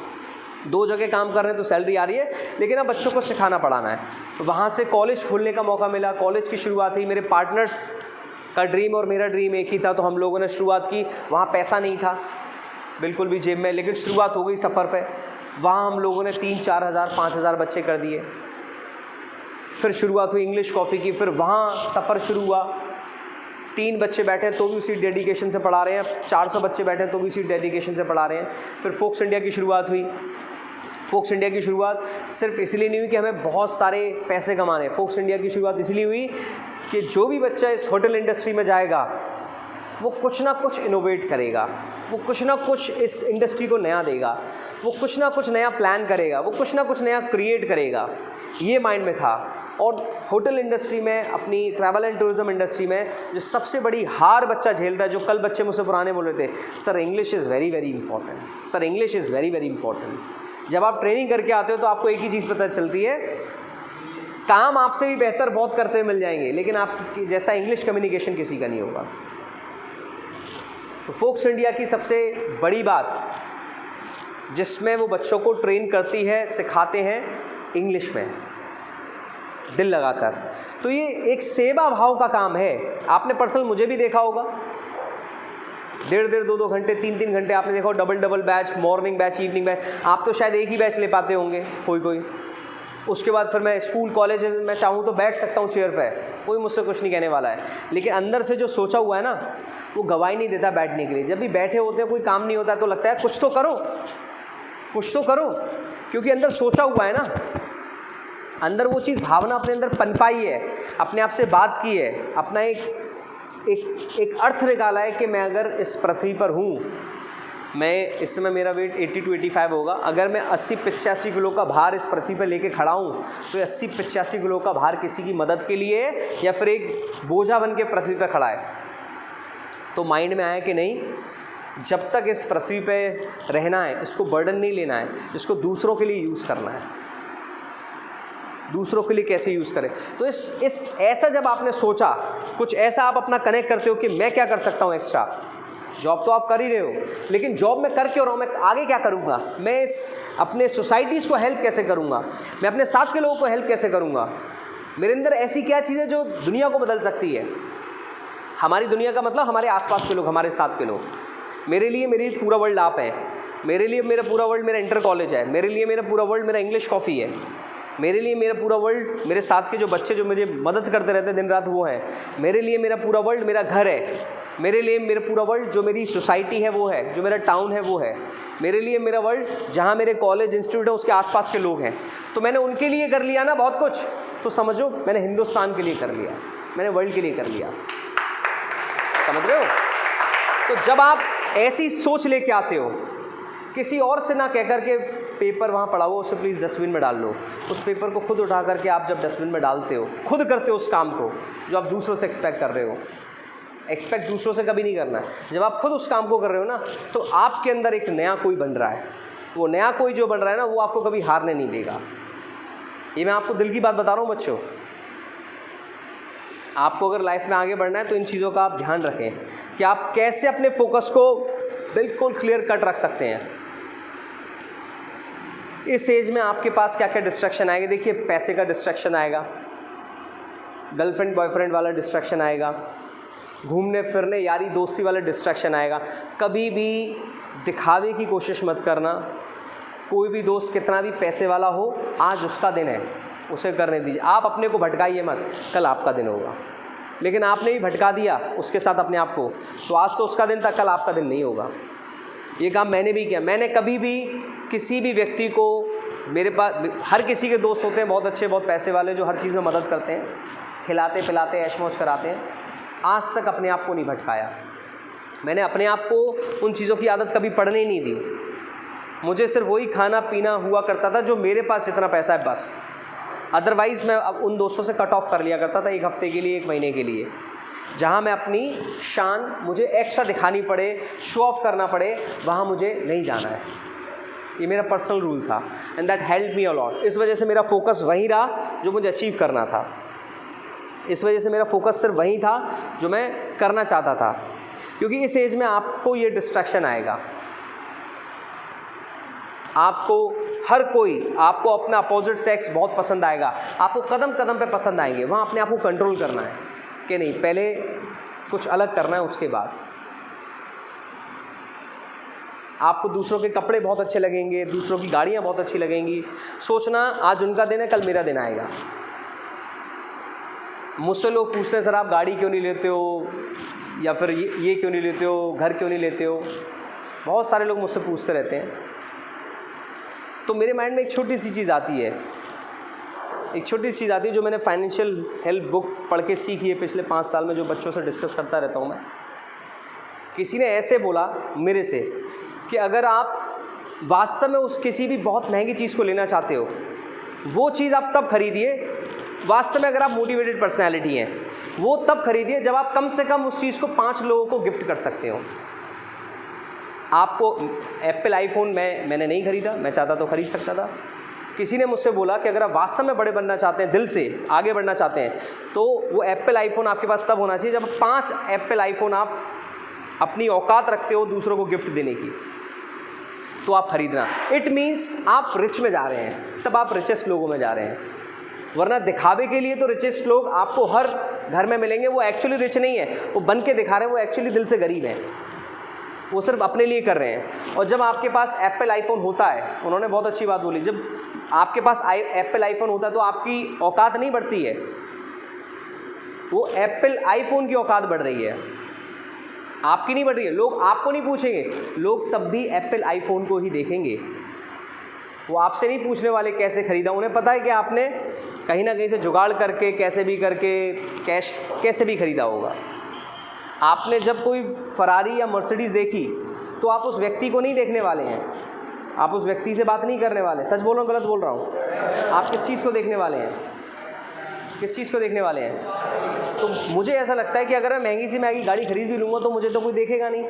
2 जगह काम कर रहे हैं तो सैलरी आ रही है, लेकिन अब बच्चों को सिखाना पढ़ाना है। तो वहाँ से कॉलेज खोलने का मौका मिला, कॉलेज की शुरुआत हुई। मेरे पार्टनर्स का ड्रीम और मेरा ड्रीम एक ही था, तो हम लोगों ने शुरुआत की। वहाँ पैसा नहीं था बिल्कुल भी जेब में, लेकिन शुरुआत हो गई सफ़र पे। वहाँ हम लोगों ने 3-4 हज़ार 5 हज़ार बच्चे कर दिए। फिर शुरुआत हुई इंग्लिश कॉफ़ी की, फिर वहाँ सफ़र शुरू हुआ। 3 बच्चे बैठे तो भी उसी डेडिकेशन से पढ़ा रहे हैं, 400 बच्चे बैठे तो भी उसी डेडिकेशन से पढ़ा रहे हैं। फिर फोक्स इंडिया की शुरुआत हुई। फोक्स इंडिया की शुरुआत सिर्फ इसलिए नहीं हुई कि हमें बहुत सारे पैसे कमाने, फोक्स इंडिया की शुरुआत इसलिए हुई कि जो भी बच्चा इस होटल इंडस्ट्री में जाएगा वो कुछ ना कुछ इनोवेट करेगा, वो कुछ ना कुछ इस इंडस्ट्री को नया देगा, वो कुछ ना कुछ नया प्लान करेगा, वो कुछ ना कुछ नया क्रिएट करेगा, ये माइंड में था। और होटल इंडस्ट्री में, अपनी ट्रैवल एंड टूरिज़्म इंडस्ट्री में जो सबसे बड़ी हार बच्चा झेलता है, जो कल बच्चे मुझसे पुराने बोल रहे थे, sir English is very very important, sir English is very very important. जब आप ट्रेनिंग करके आते हो तो आपको एक ही चीज़ पता चलती है, काम आपसे भी बेहतर बहुत करते हुए मिल जाएंगे, लेकिन आप जैसा इंग्लिश कम्युनिकेशन किसी का नहीं होगा। तो फोक्स इंडिया की सबसे बड़ी बात, जिसमें वो बच्चों को ट्रेन करती है, सिखाते हैं इंग्लिश में दिल लगाकर, तो ये एक सेवा भाव का काम है। आपने पर्सनल मुझे भी देखा होगा, 1.5 2 घंटे 3 घंटे आपने देखा, double batch, morning batch, evening batch. आप तो शायद एक ही बैच ले पाते होंगे कोई। उसके बाद फिर मैं स्कूल कॉलेज में चाहूँ तो बैठ सकता हूँ चेयर पे, कोई मुझसे कुछ नहीं कहने वाला है, लेकिन अंदर से जो सोचा हुआ है ना, वो गवाही नहीं देता बैठने के लिए। जब भी बैठे होते हैं, कोई काम नहीं होता है, तो लगता है कुछ तो करो, क्योंकि अंदर सोचा हुआ है ना, अंदर वो चीज़, भावना अपने अंदर पनपाई है, अपने आप से बात की है, अपना एक अर्थ निकाला है कि मैं अगर इस पृथ्वी पर हूँ, मैं इस समय मेरा वेट 80 to 85 होगा, अगर मैं 80-85 किलो का भार इस पृथ्वी पर लेके खड़ा हूँ, तो 80-85 किलो का भार किसी की मदद के लिए है या फिर एक बोझा बन के पृथ्वी पर खड़ा है। तो माइंड में आया कि नहीं, जब तक इस पृथ्वी पे रहना है, इसको बर्डन नहीं लेना है, इसको दूसरों के लिए यूज़ करना है। दूसरों के लिए कैसे यूज़ करें, तो इस ऐसा जब आपने सोचा, कुछ ऐसा आप अपना कनेक्ट करते हो कि मैं क्या कर सकता हूँ एक्स्ट्रा। जॉब तो आप कर ही रहे हो, लेकिन जॉब में कर क्यों रहा हूँ, मैं आगे क्या करूँगा, मैं अपने सोसाइटीज़ को हेल्प कैसे करूँगा, मैं अपने साथ के लोगों को हेल्प कैसे करूँगा, मेरे अंदर ऐसी क्या चीज़ है जो दुनिया को बदल सकती है। हमारी दुनिया का मतलब हमारे आसपास के लोग, हमारे साथ के लोग। मेरे लिए मेरी पूरा वर्ल्ड आप है, मेरे लिए मेरा पूरा वर्ल्ड मेरा इंटर कॉलेज है, मेरे लिए मेरा पूरा वर्ल्ड मेरा इंग्लिश कॉफ़ी है, मेरे लिए मेरा पूरा वर्ल्ड मेरे साथ के जो बच्चे जो मुझे मदद करते रहते हैं दिन रात वो हैं, मेरे लिए मेरा पूरा वर्ल्ड मेरा घर है, मेरे लिए मेरा पूरा वर्ल्ड, जो मेरी सोसाइटी है वो है, जो मेरा टाउन है वो है। मेरे लिए मेरा वर्ल्ड जहाँ मेरे कॉलेज इंस्टीट्यूट है उसके आसपास के लोग हैं। तो मैंने उनके लिए कर लिया ना बहुत कुछ, तो समझो मैंने हिंदुस्तान के लिए कर लिया, मैंने वर्ल्ड के लिए कर लिया। समझ रहे हो? तो जब आप ऐसी सोच लेके आते हो, किसी और से ना कह कर के पेपर वहाँ पड़ा हो उसे प्लीज़ डस्टबिन में डाल लो, उस पेपर को खुद उठा करके आप जब डस्टबिन में डालते हो, खुद करते हो उस काम को जो आप दूसरों से एक्सपेक्ट कर रहे हो। एक्सपेक्ट दूसरों से कभी नहीं करना है। जब आप खुद उस काम को कर रहे हो ना, तो आपके अंदर एक नया कोई बन रहा है। वो नया कोई जो बन रहा है ना, वो आपको कभी हारने नहीं देगा। ये मैं आपको दिल की बात बता रहा हूँ बच्चों। आपको अगर लाइफ में आगे बढ़ना है तो इन चीज़ों का आप ध्यान रखें कि आप कैसे अपने फोकस को बिल्कुल क्लियर कट रख सकते हैं। इस एज में आपके पास क्या क्या डिस्ट्रैक्शन आएंगे? देखिए, पैसे का डिस्ट्रैक्शन आएगा, गर्लफ्रेंड बॉयफ्रेंड वाला डिस्ट्रैक्शन आएगा, घूमने फिरने यारी दोस्ती वाला डिस्ट्रैक्शन आएगा। कभी भी दिखावे की कोशिश मत करना। कोई भी दोस्त कितना भी पैसे वाला हो, आज उसका दिन है, उसे करने दीजिए। आप अपने को भटकाइए मत, कल आपका दिन होगा। लेकिन आपने भी भटका दिया उसके साथ अपने आप को, तो आज तो उसका दिन था, कल आपका दिन नहीं होगा। ये काम मैंने भी किया। मैंने कभी भी किसी भी व्यक्ति को, मेरे पास हर किसी के दोस्त होते हैं बहुत अच्छे, बहुत पैसे वाले, जो हर चीज़ में मदद करते हैं, खिलाते पिलाते ऐश मौज कराते हैं। आज तक अपने आप को नहीं भटकाया। मैंने अपने आप को उन चीज़ों की आदत कभी पड़ने ही नहीं दी। मुझे सिर्फ वही खाना पीना हुआ करता था जो मेरे पास जितना पैसा है बस। अदरवाइज़ मैं अब उन दोस्तों से कट ऑफ कर लिया करता था, 1 हफ्ते के लिए, 1 महीने के लिए। जहाँ मैं अपनी शान, मुझे एक्स्ट्रा दिखानी पड़े, शो ऑफ करना पड़े, वहाँ मुझे नहीं जाना है। ये मेरा पर्सनल रूल था and that help me a lot. इस वजह से मेरा फोकस वहीं रहा जो मुझे अचीव करना था। इस वजह से मेरा फोकस सिर्फ वहीं था जो मैं करना चाहता था। क्योंकि इस एज में आपको ये डिस्ट्रैक्शन आएगा। आपको हर कोई, आपको अपना अपोजिट सेक्स बहुत पसंद आएगा, आपको कदम कदम पे पसंद आएंगे। वहाँ अपने आप को कंट्रोल करना है कि नहीं, पहले कुछ अलग करना है, उसके बाद। आपको दूसरों के कपड़े बहुत अच्छे लगेंगे, दूसरों की गाड़ियाँ बहुत अच्छी लगेंगी। सोचना आज उनका दिन है, कल मेरा दिन आएगा। मुझसे लोग पूछते हैं, सर आप गाड़ी क्यों नहीं लेते हो, या फिर ये क्यों नहीं लेते हो, घर क्यों नहीं लेते हो। बहुत सारे लोग मुझसे पूछते रहते हैं। तो मेरे माइंड में एक छोटी सी चीज़ आती है, जो मैंने फाइनेंशियल हेल्प बुक पढ़ के सीखी है पिछले 5 साल में, जो बच्चों से डिस्कस करता रहता हूँ मैं। किसी ने ऐसे बोला मेरे से कि अगर आप वास्तव में उस किसी भी बहुत महंगी चीज़ को लेना चाहते हो, वो चीज़ आप तब खरीदिए, वास्तव में अगर आप मोटिवेटेड पर्सनैलिटी हैं, वो तब खरीदिए जब आप कम से कम उस चीज़ को 5 लोगों को गिफ्ट कर सकते हो। आपको एप्पल आईफोन मैंने नहीं खरीदा, मैं चाहता तो खरीद सकता था। किसी ने मुझसे बोला कि अगर आप वास्तव में बड़े बनना चाहते हैं, दिल से आगे बढ़ना चाहते हैं, तो वो एप्पल आईफोन आपके पास तब होना चाहिए जब 5 एप्पल आईफोन आप अपनी औकात रखते हो दूसरों को गिफ्ट देने की, तो आप खरीदना। इट मीन्स आप रिच में जा रहे हैं, तब आप रिचेस्ट लोगों में जा रहे हैं। वरना दिखावे के लिए तो रिचेस्ट लोग आपको हर घर में मिलेंगे, वो एक्चुअली रिच नहीं है, वो बन के दिखा रहे हैं, वो एक्चुअली दिल से गरीब हैं, वो सिर्फ अपने लिए कर रहे हैं। और जब आपके पास एप्पल आईफोन होता है, उन्होंने बहुत अच्छी बात बोली, जब आपके पास एप्पल आईफोन होता है तो आपकी औकात नहीं बढ़ती है, वो एप्पल आईफोन की औकात बढ़ रही है, आपकी नहीं बढ़ रही है। लोग आपको नहीं पूछेंगे, लोग तब भी एप्पल आईफोन को ही देखेंगे। वो आपसे नहीं पूछने वाले कैसे खरीदा, उन्हें पता है कि आपने कहीं ना कहीं से जुगाड़ करके, कैसे भी करके, कैश कैसे भी खरीदा होगा। आपने जब कोई फरारी या मर्सिडीज़ देखी तो आप उस व्यक्ति को नहीं देखने वाले हैं, आप उस व्यक्ति से बात नहीं करने वाले। सच बोल रहा हूँ, गलत बोल रहा हूँ? आप किस चीज़ को देखने वाले हैं? किस चीज़ को देखने वाले हैं? तो मुझे ऐसा लगता है कि अगर मैं महंगी सी महंगी गाड़ी खरीद भी लूँगा तो मुझे तो कोई देखेगा नहीं।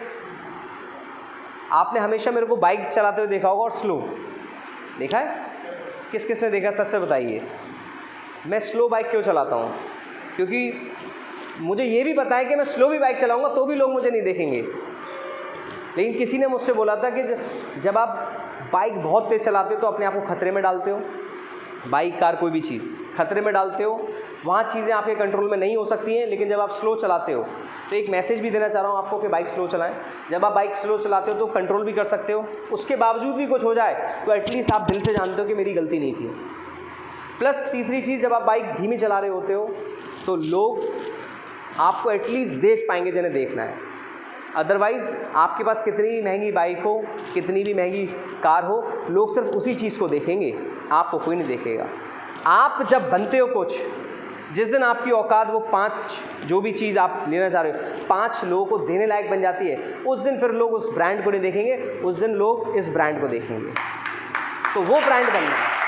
आपने हमेशा मेरे को बाइक चलाते हुए देखा होगा, और स्लो देखा है? किस किस ने देखा, सच से बताइए। मैं स्लो बाइक क्यों चलाता हूँ? क्योंकि मुझे ये भी पता है कि मैं स्लो भी बाइक चलाऊंगा तो भी लोग मुझे नहीं देखेंगे। लेकिन किसी ने मुझसे बोला था कि जब आप बाइक बहुत तेज़ चलाते हो तो अपने आप को खतरे में डालते हो। बाइक, कार, कोई भी चीज़ खतरे में डालते हो, वहाँ चीज़ें आपके कंट्रोल में नहीं हो सकती हैं। लेकिन जब आप स्लो चलाते हो, तो एक मैसेज भी देना चाह रहा हूँ आपको कि बाइक स्लो चलाएं। जब आप बाइक स्लो चलाते हो तो कंट्रोल भी कर सकते हो, उसके बावजूद भी कुछ हो जाए तो एटलीस्ट आप दिल से जानते हो कि मेरी गलती नहीं थी। प्लस तीसरी चीज़, जब आप बाइक धीमी चला रहे होते हो तो लोग आपको एटलीस्ट देख पाएंगे जिन्हें देखना है। अदरवाइज़ आपके पास कितनी भी महंगी बाइक हो, कितनी भी महंगी कार हो, लोग सिर्फ उसी चीज़ को देखेंगे, आपको कोई नहीं देखेगा। आप जब बनते हो कुछ, जिस दिन आपकी औकात वो 5 जो भी चीज़ आप लेना चाह रहे हो 5 लोगों को देने लायक बन जाती है, उस दिन फिर लोग उस ब्रांड को नहीं देखेंगे, उस दिन लोग इस ब्रांड को देखेंगे। तो वो ब्रांड बनना है।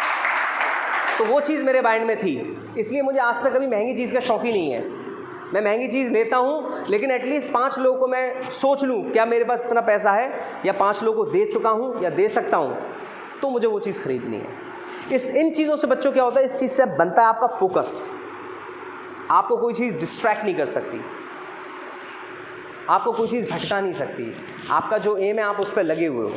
तो वो चीज़ मेरे माइंड में थी, इसलिए मुझे आज तक कभी महंगी चीज़ का शौक ही नहीं है। मैं महंगी चीज़ लेता हूँ, लेकिन एटलीस्ट 5 लोगों को मैं सोच लूँ क्या मेरे पास इतना पैसा है, या 5 लोगों को दे चुका हूँ या दे सकता हूँ, तो मुझे वो चीज़ खरीदनी है। इन चीज़ों से बच्चों क्या होता है, इस चीज़ से बनता है आपका फोकस। आपको कोई चीज़ डिस्ट्रैक्ट नहीं कर सकती, आपको कोई चीज़ भटका नहीं सकती, आपका जो एम है आप उस पर लगे हुए हो।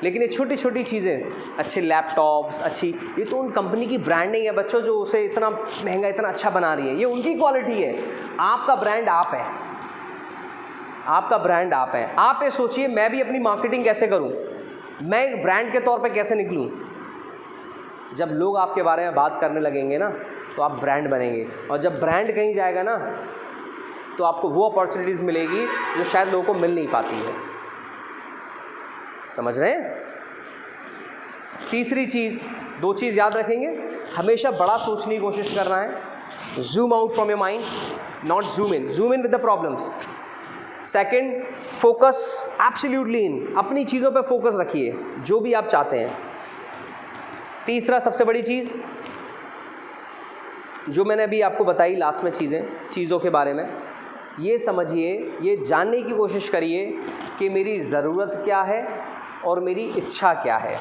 लेकिन ये छोटी छोटी चीज़ें, अच्छे लैपटॉप्स, अच्छी, ये तो उन कंपनी की ब्रांडिंग है बच्चों जो उसे इतना महंगा इतना अच्छा बना रही है, ये उनकी क्वालिटी है। आपका ब्रांड आप है, आपका ब्रांड आप है। आप ये सोचिए मैं भी अपनी मार्केटिंग कैसे करूं, मैं एक ब्रांड के तौर पे कैसे निकलूं। जब लोग आपके बारे में बात करने लगेंगे ना, तो आप ब्रांड बनेंगे, और जब ब्रांड कहीं जाएगा ना, तो आपको वो अपॉर्चुनिटीज़ मिलेगी जो शायद लोगों को मिल नहीं पाती है। समझ रहे हैं? तीसरी चीज़, 2 चीज़ याद रखेंगे, हमेशा बड़ा सोचने की कोशिश करना है। Zoom out from your mind, not zoom in with the problems. Second, focus absolutely in, अपनी चीज़ों पे फोकस रखिए जो भी आप चाहते हैं। तीसरा सबसे बड़ी चीज़ जो मैंने अभी आपको बताई लास्ट में, चीज़ों के बारे में, ये समझिए, ये जानने की कोशिश करिए कि मेरी ज़रूरत क्या है और मेरी इच्छा क्या है।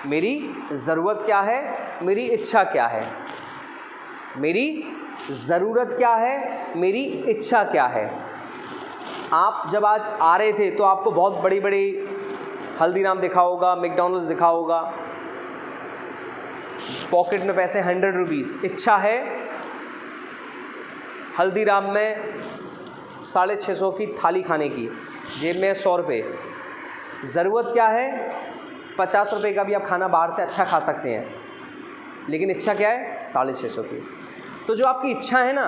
मेरी ज़रूरत क्या है, मेरी इच्छा क्या है। मेरी ज़रूरत क्या है, मेरी इच्छा क्या है। आप जब आज आ रहे थे तो आपको बहुत बड़ी बड़ी हल्दीराम दिखा होगा, मैकडॉनल्ड्स दिखा होगा, पॉकेट में पैसे 100 रुपीज़। इच्छा है हल्दीराम में 650 की थाली खाने की, जेब में 100 रुपये। ज़रूरत क्या है, 50 रुपये का भी आप खाना बाहर से अच्छा खा सकते हैं, लेकिन इच्छा क्या है, 650 की। तो जो आपकी इच्छा है ना,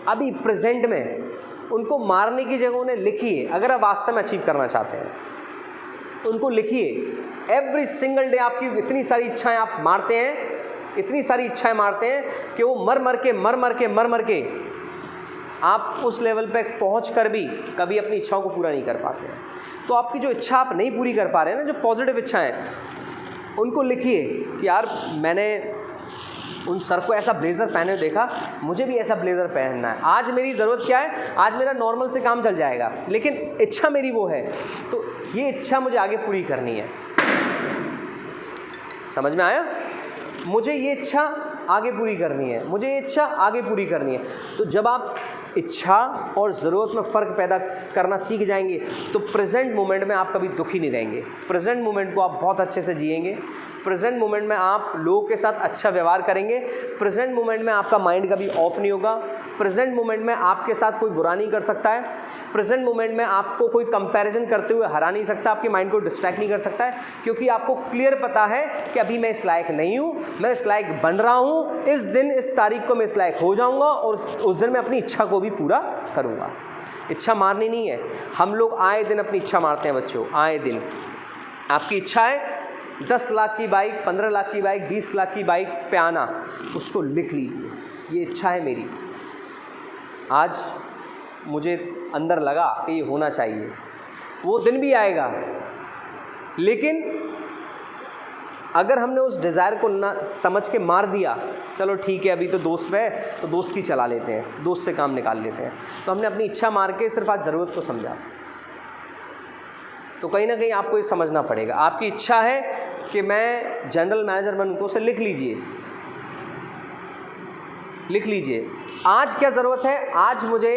अभी प्रेजेंट में, उनको मारने की जगह उन्हें लिखिए। अगर आप वास्तव में अचीव करना चाहते हैं, उनको लिखिए। एवरी सिंगल डे आपकी इतनी सारी इच्छाएं आप मारते हैं, इतनी सारी इच्छाएं मारते हैं कि वो मर मर के आप उस लेवल पे पहुंच कर भी कभी अपनी इच्छाओं को पूरा नहीं कर पाते हैं। तो आपकी जो इच्छा आप नहीं पूरी कर पा रहे हैं ना, जो पॉजिटिव इच्छाएं, उनको लिखिए कि यार मैंने उन सर को ऐसा ब्लेज़र पहने देखा, मुझे भी ऐसा ब्लेज़र पहनना है। आज मेरी ज़रूरत क्या है, आज मेरा नॉर्मल से काम चल जाएगा, लेकिन इच्छा मेरी वो है, तो ये इच्छा मुझे आगे पूरी करनी है। समझ में आया? मुझे ये इच्छा आगे पूरी करनी है, मुझे ये इच्छा आगे पूरी करनी है। तो जब आप इच्छा और ज़रूरत में फ़र्क पैदा करना सीख जाएंगे, तो प्रेजेंट मोमेंट में आप कभी दुखी नहीं रहेंगे। प्रेजेंट मोमेंट को आप बहुत अच्छे से जिएंगे। प्रेजेंट मोमेंट में आप लोगों के साथ अच्छा व्यवहार करेंगे। प्रेजेंट मोमेंट में आपका माइंड कभी ऑफ नहीं होगा। प्रेजेंट मोमेंट में आपके साथ कोई बुरा नहीं कर सकता है। प्रेजेंट मोमेंट में आपको कोई कंपैरिजन करते हुए हरा नहीं सकता, आपके माइंड को डिस्ट्रैक्ट नहीं कर सकता है, क्योंकि आपको क्लियर पता है कि अभी मैं इस लायक नहीं हूँ, मैं इस लायक बन रहा हूँ। इस दिन, इस तारीख को मैं इस लायक हो जाऊँगा, और उस दिन मैं अपनी इच्छा को भी पूरा करूँगा। इच्छा मारनी नहीं है। हम लोग आए दिन अपनी इच्छा मारते हैं बच्चों, आए दिन। आपकी इच्छा है 10 लाख की बाइक, 15 लाख की बाइक, 20 लाख की बाइक पे आना, उसको लिख लीजिए, ये इच्छा है मेरी। आज मुझे अंदर लगा कि ये होना चाहिए, वो दिन भी आएगा। लेकिन अगर हमने उस डिज़ायर को ना समझ के मार दिया, चलो ठीक है अभी तो दोस्त है तो दोस्त की चला लेते हैं, दोस्त से काम निकाल लेते हैं, तो हमने अपनी इच्छा मार के सिर्फ आज ज़रूरत को समझा। तो कहीं ना कहीं आपको ये समझना पड़ेगा। आपकी इच्छा है कि मैं जनरल मैनेजर बनूं, तो उसे लिख लीजिए, लिख लीजिए। आज क्या ज़रूरत है, आज मुझे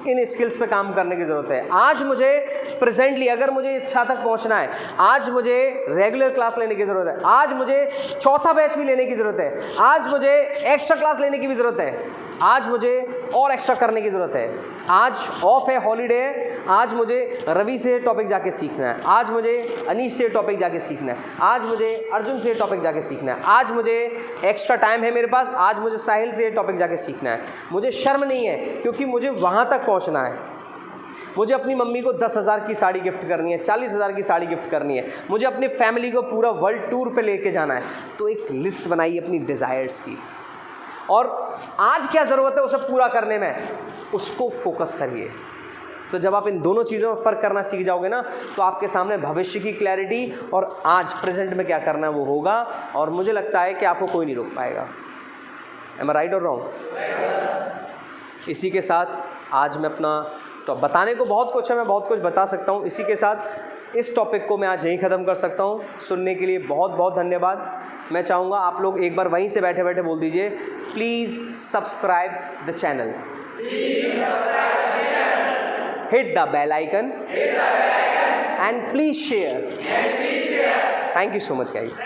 इन स्किल्स पे काम करने की ज़रूरत है। आज मुझे प्रेजेंटली अगर मुझे इच्छा तक पहुंचना है, आज मुझे रेगुलर क्लास लेने की ज़रूरत है, आज मुझे चौथा बैच भी लेने की ज़रूरत है, आज मुझे एक्स्ट्रा क्लास लेने की भी ज़रूरत है, आज मुझे और एक्स्ट्रा करने की ज़रूरत है। आज ऑफ है, हॉलीडे है, आज मुझे रवि से टॉपिक जाके सीखना है, आज मुझे अनीश से टॉपिक जाके सीखना है, आज मुझे अर्जुन से टॉपिक जाके सीखना है, आज मुझे एक्स्ट्रा टाइम है मेरे पास, आज मुझे साहिल से टॉपिक जाके सीखना है। मुझे शर्म नहीं है, क्योंकि मुझे वहाँ तक पहुँचना है। मुझे अपनी मम्मी को 10,000 की साड़ी गिफ्ट करनी है, 40,000 की साड़ी गिफ्ट करनी है, मुझे अपनी फैमिली को पूरा वर्ल्ड टूर पे लेके जाना है, तो एक लिस्ट बनाइए अपनी डिज़ायर्स की, और आज क्या ज़रूरत है उसे पूरा करने में, उसको फोकस करिए। तो जब आप इन दोनों चीज़ों में फ़र्क करना सीख जाओगे ना, तो आपके सामने भविष्य की क्लैरिटी और आज प्रेजेंट में क्या करना है वो होगा, और मुझे लगता है कि आपको कोई नहीं रोक पाएगा। एम आई राइट और रॉन्ग? इसी के साथ आज मैं अपना, तो बताने को बहुत कुछ है, मैं बहुत कुछ बता सकता हूँ, इसी के साथ इस टॉपिक को मैं आज यहीं ख़त्म कर सकता हूँ। सुनने के लिए बहुत बहुत धन्यवाद। मैं चाहूँगा आप लोग एक बार वहीं से बैठे बैठे बोल दीजिए, please subscribe the channel, hit the bell icon, and please share. Thank you so much guys.